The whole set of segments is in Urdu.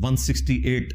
168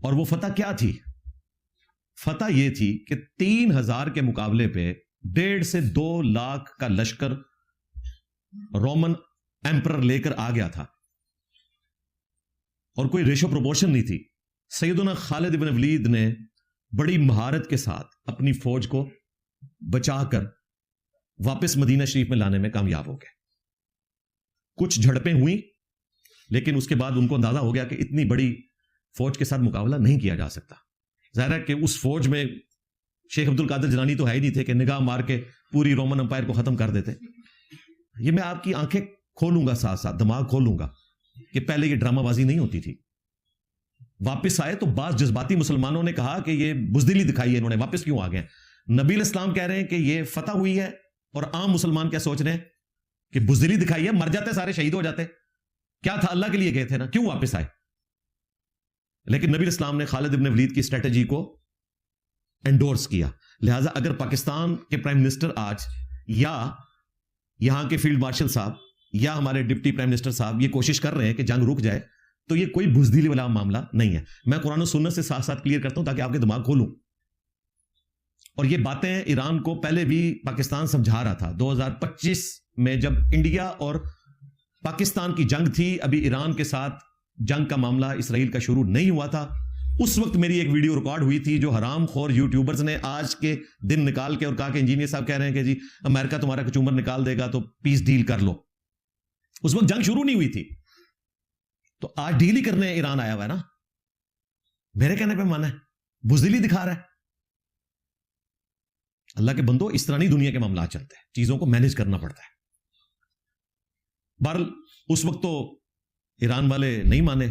اور وہ فتح کیا تھی؟ فتح یہ تھی کہ 3,000 کے مقابلے پہ 1.5 سے 2 لاکھ کا لشکر رومن ایمپرر لے کر آ گیا تھا، اور کوئی ریشو پروپورشن نہیں تھی. سیدنا خالد بن ولید نے بڑی مہارت کے ساتھ اپنی فوج کو بچا کر واپس مدینہ شریف میں لانے میں کامیاب ہو گئے. کچھ جھڑپیں ہوئیں، لیکن اس کے بعد ان کو اندازہ ہو گیا کہ اتنی بڑی فوج کے ساتھ مقابلہ نہیں کیا جا سکتا. ظاہر ہے کہ اس فوج میں شیخ عبد القادر جیلانی تو ہے ہی نہیں تھے کہ نگاہ مار کے پوری رومن امپائر کو ختم کر دیتے. یہ میں آپ کی آنکھیں کھولوں گا، ساتھ ساتھ دماغ کھولوں گا کہ پہلے یہ ڈرامہ بازی نہیں ہوتی تھی. واپس آئے تو بعض جذباتی مسلمانوں نے کہا کہ یہ بزدلی دکھائی ہے انہوں نے، واپس کیوں آ گئے؟ نبی علیہ السلام کہہ رہے ہیں کہ یہ فتح ہوئی ہے، اور عام مسلمان کیا سوچ رہے ہیں کہ بزدلی دکھائی ہے، مر جاتے سارے، شہید ہو جاتے. کیا تھا؟ اللہ کے لیے گئے تھے نا، کیوں واپس آئے؟ لیکن نبی علیہ السلام نے خالد بن ولید کی اسٹریٹجی کو انڈورس کیا. لہٰذا اگر پاکستان کے پرائم منسٹر آج، یا یہاں کے فیلڈ مارشل صاحب، یا ہمارے ڈپٹی پرائم منسٹر صاحب یہ کوشش کر رہے ہیں کہ جنگ رک جائے، تو یہ کوئی بزدلی والا معاملہ نہیں ہے. میں قرآن و سنت سے ساتھ ساتھ کلیئر کرتا ہوں تاکہ آپ کے دماغ کھولوں. اور یہ باتیں ایران کو پہلے بھی پاکستان سمجھا رہا تھا. 2025 میں جب انڈیا اور پاکستان کی جنگ تھی، ابھی ایران کے ساتھ جنگ کا معاملہ اسرائیل کا شروع نہیں ہوا تھا، اس وقت میری ایک ویڈیو ریکارڈ ہوئی تھی جو حرام خور یوٹیوبرز نے آج کے دن نکال کے اور کہا کہ انجینئر صاحب کہہ رہے ہیں کہ جی امریکہ تمہارا کچومر نکال دے گا تو پیس ڈیل کر لو. اس وقت جنگ شروع نہیں ہوئی تھی، تو آج ڈیل ہی کرنے ایران آیا ہوا ہے نا. میرے کہنے پہ مانا ہے، بزدلی دکھا رہا ہے. اللہ کے بندو، اس طرح نہیں دنیا کے معاملات چلتے ہیں، چیزوں کو مینج کرنا پڑتا ہے. بہرحال اس وقت تو ایران والے نہیں مانے،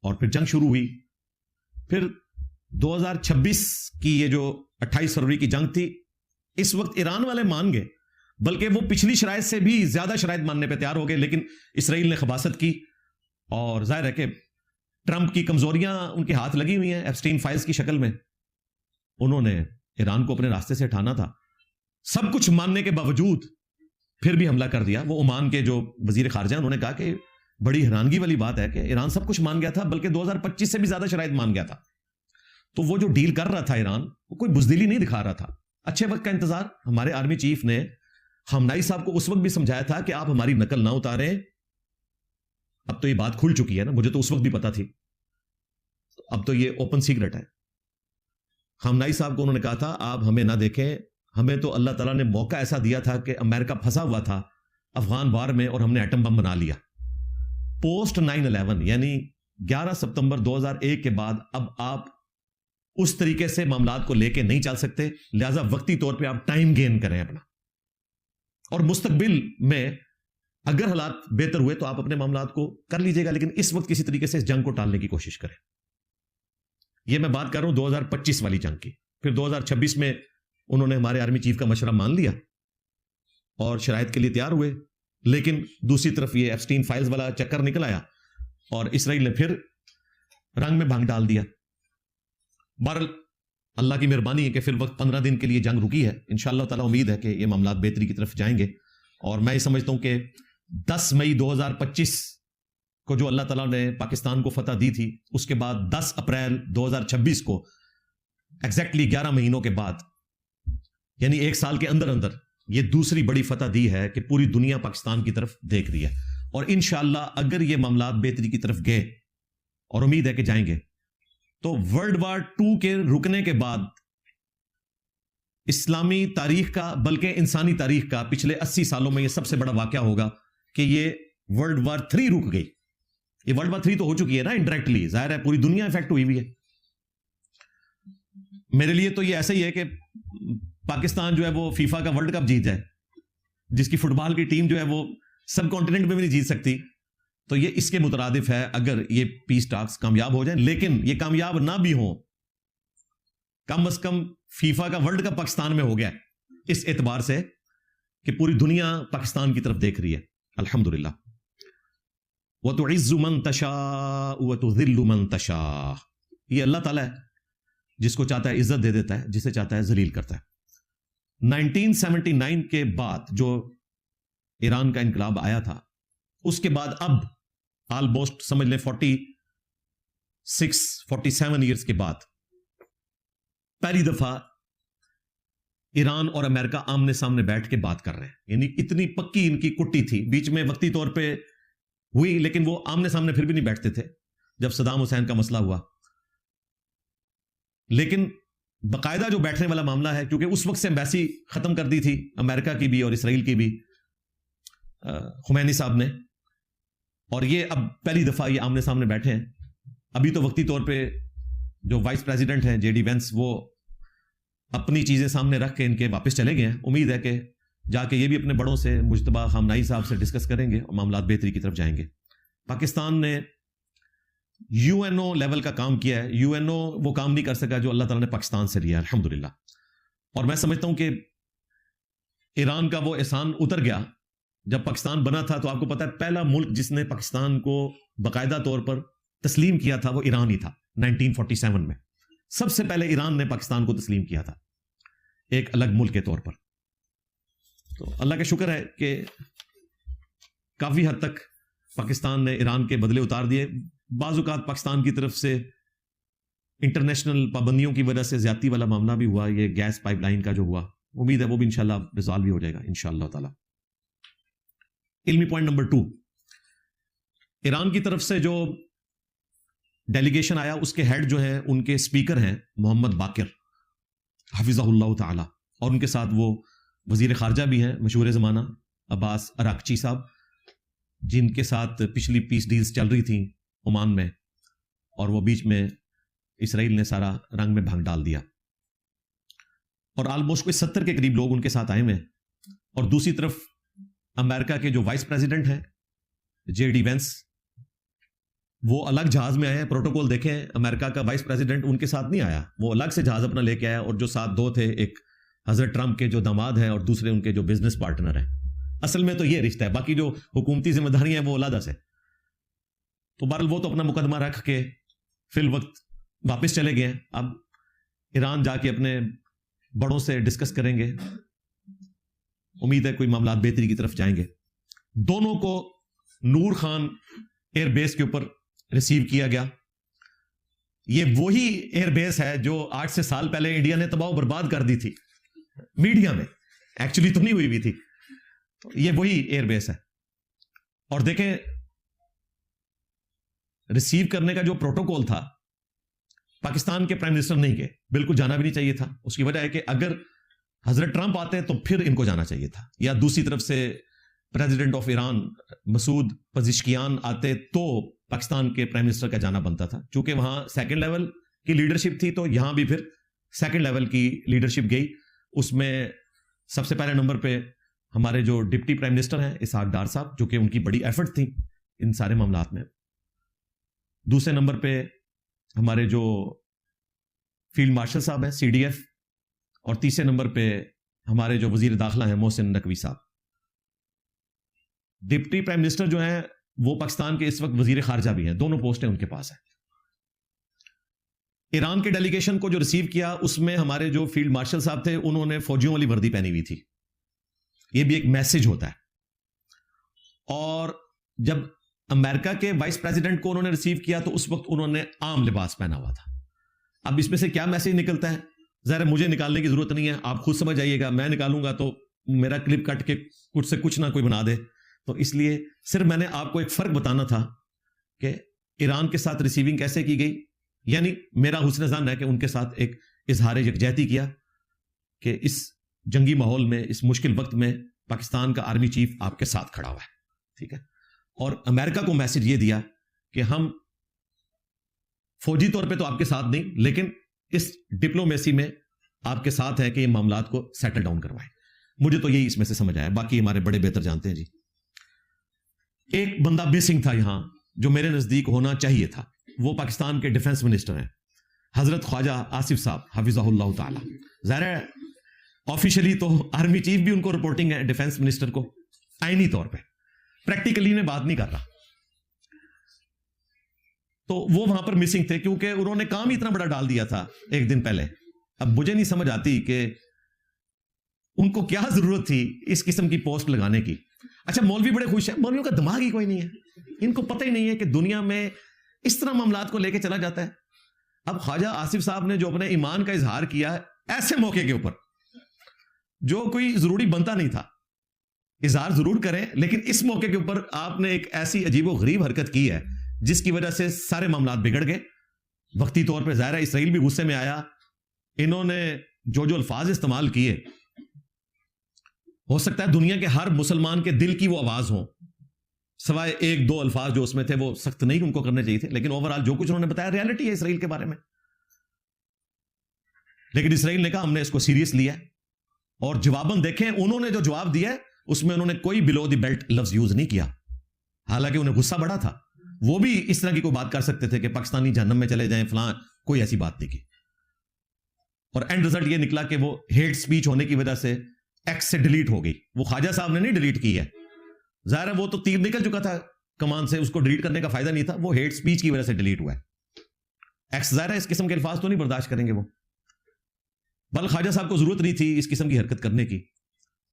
اور پھر جنگ شروع ہوئی. پھر 2026 کی یہ جو 28 فروری کی جنگ تھی، اس وقت ایران والے مان گئے، بلکہ وہ پچھلی شرائط سے بھی زیادہ شرائط ماننے پہ تیار ہو گئے. لیکن اسرائیل نے خباثت کی، اور ظاہر ہے کہ ٹرمپ کی کمزوریاں ان کے ہاتھ لگی ہوئی ہیں ایپسٹین فائلز کی شکل میں. انہوں نے ایران کو اپنے راستے سے ہٹانا تھا، سب کچھ ماننے کے باوجود پھر بھی حملہ کر دیا. وہ عمان کے جو وزیر خارجہ انہوں نے کہا کہ بڑی حیرانگی والی بات ہے کہ ایران سب کچھ مان گیا تھا، بلکہ 2025 سے بھی زیادہ شرائط مان گیا تھا. تو وہ جو ڈیل کر رہا تھا ایران، وہ کوئی بزدلی نہیں دکھا رہا تھا. اچھے وقت کا انتظار. ہمارے آرمی چیف نے خامنائی صاحب کو اس وقت بھی سمجھایا تھا کہ آپ ہماری نقل نہ اتاریں. اب تو یہ بات کھل چکی ہے نا، مجھے تو اس وقت بھی پتا تھی، اب تو یہ اوپن سیکرٹ ہے. خامنائی صاحب کو انہوں نے کہا تھا آپ ہمیں نہ دیکھیں، ہمیں تو اللہ تعالیٰ نے موقع ایسا دیا تھا کہ امریکہ پھنسا ہوا تھا افغان وار میں، اور ہم نے ایٹم بم بنا لیا. پوسٹ 9/11 یعنی 11 ستمبر 2001 کے بعد اب آپ اس طریقے سے معاملات کو لے کے نہیں چل سکتے. لہذا وقتی طور پہ آپ ٹائم گین کریں اپنا، اور مستقبل میں اگر حالات بہتر ہوئے تو آپ اپنے معاملات کو کر لیجئے گا، لیکن اس وقت کسی طریقے سے اس جنگ کو ٹالنے کی کوشش کریں. یہ میں بات کر رہا ہوں 2025 والی جنگ کی. پھر 2026 میں انہوں نے ہمارے آرمی چیف کا مشورہ مان لیا اور شرائط کے لیے تیار ہوئے. لیکن دوسری طرف یہ ایپسٹین فائلز والا چکر نکل آیا، اور اسرائیل نے پھر رنگ میں بھنگ ڈال دیا. بہرحال اللہ کی مہربانی ہے کہ پھر وقت 15 دن کے لیے جنگ رکی ہے. انشاءاللہ تعالی امید ہے کہ یہ معاملات بہتری کی طرف جائیں گے. اور میں یہ سمجھتا ہوں کہ 10 مئی 2025 کو جو اللہ تعالیٰ نے پاکستان کو فتح دی تھی، اس کے بعد 10 اپریل 2026 کو ایگزیکٹلی 11 مہینوں کے بعد، یعنی 1 سال کے اندر اندر یہ دوسری بڑی فتح دی ہے کہ پوری دنیا پاکستان کی طرف دیکھ رہی ہے. اور انشاءاللہ اگر یہ معاملات بہتری کی طرف گئے، اور امید ہے کہ جائیں گے، تو ورلڈ وار 2 کے رکنے کے بعد اسلامی تاریخ کا، بلکہ انسانی تاریخ کا پچھلے 80 سالوں میں یہ سب سے بڑا واقعہ ہوگا کہ یہ ورلڈ وار 3 رک گئی. یہ ورلڈ وار 3 تو ہو چکی ہے نا انڈائریکٹلی، ظاہر ہے پوری دنیا افیکٹ ہوئی ہوئی ہے. میرے لیے تو یہ ایسا ہی ہے کہ پاکستان جو ہے وہ فیفا کا ورلڈ کپ جیت جائے، جس کی فٹ بال کی ٹیم جو ہے وہ سب کانٹیننٹ میں بھی نہیں جیت سکتی. تو یہ اس کے مترادف ہے اگر یہ پیس ٹاکس کامیاب ہو جائیں. لیکن یہ کامیاب نہ بھی ہوں، کم از کم فیفا کا ورلڈ کپ پاکستان میں ہو گیا اس اعتبار سے کہ پوری دنیا پاکستان کی طرف دیکھ رہی ہے. الحمدللہ. وَتُعِزُّ مَن تَشَاءُ وَتُذِلُّ مَن تَشَاءُ. یہ اللہ تعالیٰ ہے، جس کو چاہتا ہے عزت دے دیتا ہے، جسے چاہتا ہے ذلیل کرتا ہے. 1979 کے بعد جو ایران کا انقلاب آیا تھا، اس کے بعد اب آلموسٹ سمجھ لیں 647 ایئرس کے بعد پہلی دفعہ ایران اور امریکہ آمنے سامنے بیٹھ کے بات کر رہے ہیں. یعنی اتنی پکی ان کی کٹی تھی, بیچ میں وقتی طور پہ ہوئی, لیکن وہ آمنے سامنے پھر بھی نہیں بیٹھتے تھے جب صدام حسین کا مسئلہ ہوا. لیکن باقاعدہ جو بیٹھنے والا معاملہ ہے, کیونکہ اس وقت سے ایمبیسی ختم کر دی تھی امریکہ کی بھی اور اسرائیل کی بھی خمینی صاحب نے, اور یہ اب پہلی دفعہ یہ آمنے سامنے بیٹھے ہیں. ابھی تو وقتی طور پہ جو وائس پریزیڈنٹ ہیں جے ڈی وینس, وہ اپنی چیزیں سامنے رکھ کے ان کے واپس چلے گئے ہیں. امید ہے کہ جا کے یہ بھی اپنے بڑوں سے, مجتبیٰ خامنائی صاحب سے ڈسکس کریں گے اور معاملات بہتری کی طرف جائیں گے. پاکستان نے یو این او لیول کا کام کیا ہے. یو این او وہ کام نہیں کر سکا جو اللہ تعالیٰ نے پاکستان سے لیا, الحمدللہ. اور میں سمجھتا ہوں کہ ایران کا وہ احسان اتر گیا. جب پاکستان بنا تھا تو آپ کو پتا ہے پہلا ملک جس نے پاکستان کو باقاعدہ طور پر تسلیم کیا تھا وہ ایران ہی تھا. 1947 میں سب سے پہلے ایران نے پاکستان کو تسلیم کیا تھا ایک الگ ملک کے طور پر. تو اللہ کا شکر ہے کہ کافی حد تک پاکستان نے ایران کے بدلے اتار دیے. بعض اوقات پاکستان کی طرف سے انٹرنیشنل پابندیوں کی وجہ سے زیادتی والا معاملہ بھی ہوا, یہ گیس پائپ لائن کا جو ہوا, امید ہے وہ بھی انشاءاللہ ریزالو بھی ہو جائے گا انشاءاللہ تعالی. علمی پوائنٹ نمبر 2, ایران کی طرف سے جو ڈیلیگیشن آیا اس کے ہیڈ جو ہیں ان کے اسپیکر ہیں محمد باقر حفظہ اللہ تعالی, اور ان کے ساتھ وہ وزیر خارجہ بھی ہیں مشہور زمانہ عباس اراکچی صاحب, جن کے ساتھ پچھلی پیس ڈیلز چل رہی تھیں عمان میں, اور وہ بیچ میں اسرائیل نے سارا رنگ میں بھنگ ڈال دیا. اور آلموسٹ کوئی 70 کے قریب لوگ ان کے ساتھ آئے ہوئے ہیں. اور دوسری طرف امریکہ کے جو وائس پریزیڈنٹ ہیں جے ڈی وینس, وہ الگ جہاز میں آئے ہیں. پروٹوکول دیکھیں, امریکہ کا وائس پریزیڈنٹ ان کے ساتھ نہیں آیا, وہ الگ سے جہاز اپنا لے کے آیا, اور جو ساتھ دو تھے, ایک حضرت ٹرمپ کے جو داماد ہیں اور دوسرے ان کے جو بزنس پارٹنر ہیں. اصل میں تو یہ رشتہ ہے, باقی جو حکومتی ذمہ داریاں ہیں وہ علیحدہ سے. تو بہرحال وہ تو اپنا مقدمہ رکھ کے فی الوقت واپس چلے گئے ہیں. اب ایران جا کے اپنے بڑوں سے ڈسکس کریں گے, امید ہے کوئی معاملات بہتری کی طرف جائیں گے. دونوں کو نور خان ایئر بیس کے اوپر ریسیو کیا گیا. یہ وہی ایئر بیس ہے جو 8 سے سال پہلے انڈیا نے تباہ و برباد کر دی تھی میڈیا میں, ایکچولی تو نہیں ہوئی تھی. یہ وہی ایئر بیس ہے. اور دیکھیں ریسیو کرنے کا جو پروٹوکول تھا, پاکستان کے پرائم منسٹر نہیں گئے, بالکل جانا بھی نہیں چاہیے تھا. اس کی وجہ ہے کہ اگر حضرت ٹرمپ آتے تو پھر ان کو جانا چاہیے تھا, یا دوسری طرف سے president of Iran Masoud Pezeshkian آتے تو پاکستان کے پرائم منسٹر کا جانا بنتا تھا. چونکہ وہاں سیکنڈ لیول کی لیڈرشپ تھی تو یہاں بھی پھر سیکنڈ لیول کی لیڈرشپ گئی. اس میں سب سے پہلے نمبر پہ ہمارے جو ڈپٹی پرائم منسٹر ہیں اسحاق ڈار صاحب, جو کہ ان کی بڑی ایفرٹ تھی ان سارے معاملات میں. دوسرے نمبر پہ ہمارے جو فیلڈ مارشل صاحب ہیں سی ڈی ایف, اور تیسرے نمبر پہ ہمارے جو وزیر داخلہ ہیں محسن نقوی صاحب. ڈپٹی پرائم منسٹر جو ہیں وہ پاکستان کے اس وقت وزیر خارجہ بھی ہیں, دونوں پوسٹیں ان کے پاس ہیں. ایران کے ڈیلیگیشن کو جو ریسیو کیا اس میں ہمارے جو فیلڈ مارشل صاحب تھے انہوں نے فوجیوں والی وردی پہنی ہوئی تھی. یہ بھی ایک میسج ہوتا ہے. اور جب امریکہ کے وائس پریزیڈنٹ کو انہوں نے ریسیو کیا تو اس وقت انہوں نے عام لباس پہنا ہوا تھا. اب اس میں سے کیا میسج نکلتا ہے, ظاہر مجھے نکالنے کی ضرورت نہیں ہے, آپ خود سمجھ جائیے گا. میں نکالوں گا تو میرا کلپ کٹ کے کچھ سے کچھ نہ کوئی بنا دے, تو اس لیے صرف میں نے آپ کو ایک فرق بتانا تھا کہ ایران کے ساتھ ریسیونگ کیسے کی گئی. یعنی میرا حسن ظن ہے کہ ان کے ساتھ ایک اظہار یکجہتی کیا کہ اس جنگی ماحول میں, اس مشکل وقت میں پاکستان کا آرمی چیف آپ کے ساتھ کھڑا ہوا ہے, ٹھیک ہے. اور امریکہ کو میسج یہ دیا کہ ہم فوجی طور پہ تو آپ کے ساتھ نہیں, لیکن اس ڈپلومیسی میں آپ کے ساتھ ہے کہ یہ معاملات کو سیٹل ڈاؤن کروائیں. مجھے تو یہی اس میں سے سمجھ آیا, باقی ہمارے بڑے بہتر جانتے ہیں. جی ایک بندہ مسنگ تھا یہاں جو میرے نزدیک ہونا چاہیے تھا, وہ پاکستان کے ڈیفنس منسٹر ہیں حضرت خواجہ آصف صاحب حفظہ اللہ تعالی. ظاہر ہے آفیشلی تو آرمی چیف بھی ان کو رپورٹنگ ہے ڈیفنس منسٹر کو, آئینی طور پہ, پریکٹیکلی میں بات نہیں کر رہا. تو وہ وہاں پر مسنگ تھے کیونکہ انہوں نے کام ہی اتنا بڑا ڈال دیا تھا ایک دن پہلے. اب مجھے نہیں سمجھ آتی کہ ان کو کیا ضرورت تھی اس قسم کی پوسٹ لگانے کی. اچھا مولوی بڑے خوش ہیں, مولویوں کا دماغ ہی کوئی نہیں ہے, ان کو پتہ ہی نہیں ہے کہ دنیا میں اس طرح معاملات کو لے کے چلا جاتا ہے. اب خواجہ آصف صاحب نے جو اپنے ایمان کا اظہار کیا ہے ایسے موقع کے اوپر جو کوئی ضروری بنتا نہیں تھا، اظہار ضرور کریں، لیکن اس موقع کے اوپر آپ نے ایک ایسی عجیب و غریب حرکت کی ہے جس کی وجہ سے سارے معاملات بگڑ گئے. وقتی طور پہ ظاہر ہے اسرائیل بھی غصے میں آیا. انہوں نے جو الفاظ استعمال کیے، ہو سکتا ہے دنیا کے ہر مسلمان کے دل کی وہ آواز ہو، سوائے ایک دو الفاظ جو اس میں تھے وہ سخت نہیں ان کو کرنے چاہیے تھے، لیکن اوورآل جو کچھ انہوں نے بتایا ریالٹی ہے اسرائیل کے بارے میں. لیکن اسرائیل نے کہا ہم نے اس کو سیریس لیا، اور جواباً دیکھیں انہوں نے جو جواب دیا اس میں انہوں نے کوئی بلو دی بیلٹ لفظ یوز نہیں کیا، حالانکہ انہیں غصہ بڑا تھا. وہ بھی اس طرح کی کوئی بات کر سکتے تھے کہ پاکستانی جہنم میں چلے جائیں فلاں، کوئی ایسی بات نہیں کی. اور اینڈ رزلٹ یہ نکلا کہ وہ ہیٹ سپیچ ہونے کی وجہ سے ایکس سے ڈیلیٹ ہو گئی. وہ خواجہ صاحب نے نہیں ڈیلیٹ کی ہے، ظاہر ہے وہ تو تیر نکل چکا تھا کمان سے، اس کو ڈیلیٹ کرنے کا فائدہ نہیں تھا، وہ ہیٹ سپیچ کی وجہ سے ڈیلیٹ ہوا ہے. ایکس ظاہر ہے اس قسم کے الفاظ تو نہیں برداشت کریں گے وہ، بل خواجہ صاحب کو ضرورت نہیں تھی اس قسم کی حرکت کرنے کی،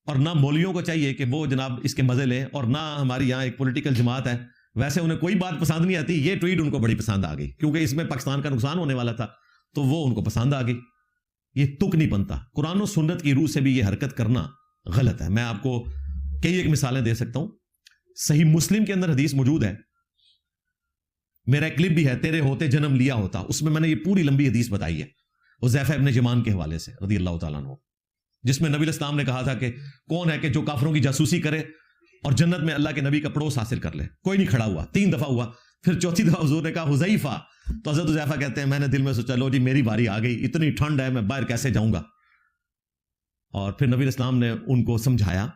اور نہ مولویوں کو چاہیے کہ وہ جناب اس کے مزے لیں، اور نہ ہماری یہاں ایک پولیٹیکل جماعت ہے ویسے انہیں کوئی بات پسند نہیں آتی، یہ ٹویٹ ان کو بڑی پسند آ گئی کیونکہ اس میں پاکستان کا نقصان ہونے والا تھا تو وہ ان کو پسند آ گئی. یہ تک نہیں بنتا. قرآن و سنت کی روح سے بھی یہ حرکت کرنا غلط ہے. میں آپ کو کئی ایک مثالیں دے سکتا ہوں. صحیح مسلم کے اندر حدیث موجود ہے، میرا ایک کلپ بھی ہے، تیرے ہوتے جنم لیا ہوتا، اس میں میں نے یہ پوری لمبی حدیث بتائی ہے حذیفہ ابن یمان کے حوالے سے رضی اللہ تعالیٰ عنہ، جس میں نبی علیہ السلام نے کہا تھا کہ کون ہے کہ جو کافروں کی جاسوسی کرے اور جنت میں اللہ کے نبی کا پڑوس حاصل کر لے. کوئی نہیں کھڑا ہوا، 3 دفعہ ہوا، پھر چوتھی دفعہ حضور نے کہا حذیفہ، تو حضرت حذیفہ کہتے ہیں میں نے دل میں سوچا لو جی میری باری آ گئی، اتنی ٹھنڈ ہے میں باہر کیسے جاؤں گا. اور پھر نبی علیہ السلام نے ان کو سمجھایا،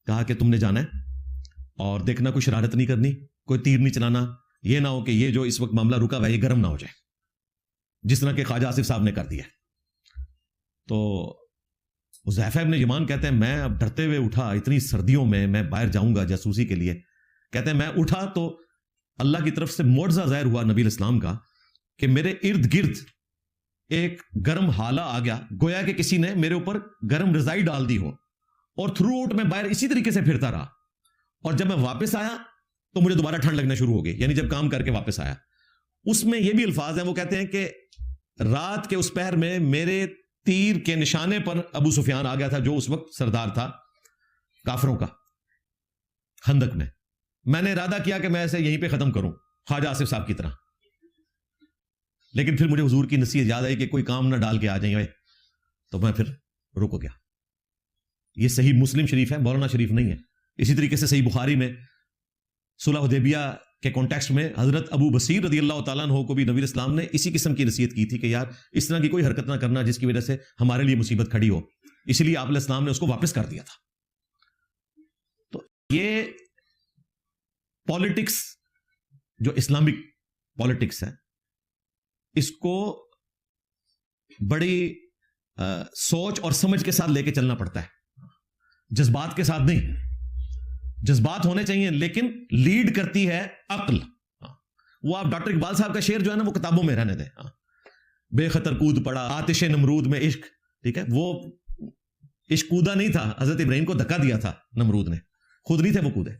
کہا کہ تم نے جانا ہے اور دیکھنا کوئی شرارت نہیں کرنی، کوئی تیر نہیں چلانا، یہ نہ ہو کہ یہ جو اس وقت معاملہ رکا ہوا ہے یہ گرم نہ ہو جائے، جس طرح کہ خواجہ آصف صاحب نے کر دیا. تو حذیفہ ابن یمان کہتے ہیں میں اب ڈرتے ہوئے اٹھا، اتنی سردیوں میں باہر جاؤں گا جاسوسی کے لیے. کہتے ہیں میں اٹھا تو اللہ کی طرف سے معجزہ ظاہر ہوا نبی علیہ السلام کا کہ میرے ارد گرد ایک گرم حالہ آ گیا، گویا کہ کسی نے میرے اوپر گرم رضائی ڈال دی ہو، اور تھرو آؤٹ میں باہر اسی طریقے سے پھرتا رہا. اور جب میں واپس آیا تو مجھے دوبارہ ٹھنڈ لگنا شروع ہو گئی، یعنی جب کام کر کے واپس آیا. اس میں یہ بھی الفاظ ہیں، وہ کہتے ہیں کہ رات کے اس پہر میں میرے تیر کے نشانے پر ابو سفیان آ گیا تھا جو اس وقت سردار تھا کافروں کا خندق میں. میں نے ارادہ کیا کہ میں اسے یہیں پہ ختم کروں خواجہ آصف صاحب کی طرح، لیکن پھر مجھے حضور کی نصیحت یاد آئی کہ کوئی کام نہ ڈال کے آ جائیں گے، تو میں پھر رک گیا. یہ صحیح مسلم شریف ہے، مولانا شریف نہیں ہے. اسی طریقے سے صحیح بخاری میں صلح حدیبیہ کے کانٹیکسٹ میں حضرت ابو بصیر رضی اللہ تعالیٰ عنہ کو بھی نبی اسلام نے اسی قسم کی نصیحت کی تھی کہ یار اس طرح کی کوئی حرکت نہ کرنا جس کی وجہ سے ہمارے لیے مصیبت کھڑی ہو. اسی لیے آپ علیہ السلام نے اس کو واپس کر دیا تھا. تو یہ پالیٹکس جو اسلامک پالیٹکس ہے، اس کو بڑی سوچ اور سمجھ کے ساتھ لے کے چلنا پڑتا ہے، جذبات کے ساتھ نہیں. جذبات ہونے چاہیے لیکن لیڈ کرتی ہے عقل. وہ آپ ڈاکٹر اقبال صاحب کا شعر جو ہے نا وہ کتابوں میں رہنے دیں. بے خطر کود پڑا آتش نمرود میں عشق، ٹھیک ہے، وہ عشق کودا نہیں تھا، حضرت ابراہیم کو دھکا دیا تھا نمرود نے، خود نہیں تھے وہ کودے.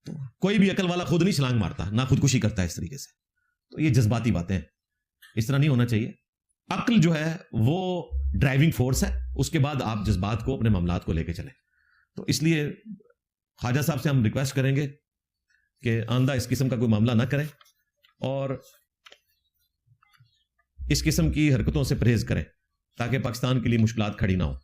تو کوئی بھی عقل والا خود نہیں چھلانگ مارتا، نہ خودکشی کرتا ہے اس طریقے سے. تو یہ جذباتی باتیں ہیں، اس طرح نہیں ہونا چاہیے. عقل جو ہے وہ ڈرائیونگ فورس ہے، اس کے بعد آپ جذبات کو اپنے معاملات کو لے کے چلیں. تو اس لیے خواجہ صاحب سے ہم ریکویسٹ کریں گے کہ آئندہ اس قسم کا کوئی معاملہ نہ کریں اور اس قسم کی حرکتوں سے پرہیز کریں تاکہ پاکستان کے لیے مشکلات کھڑی نہ ہو.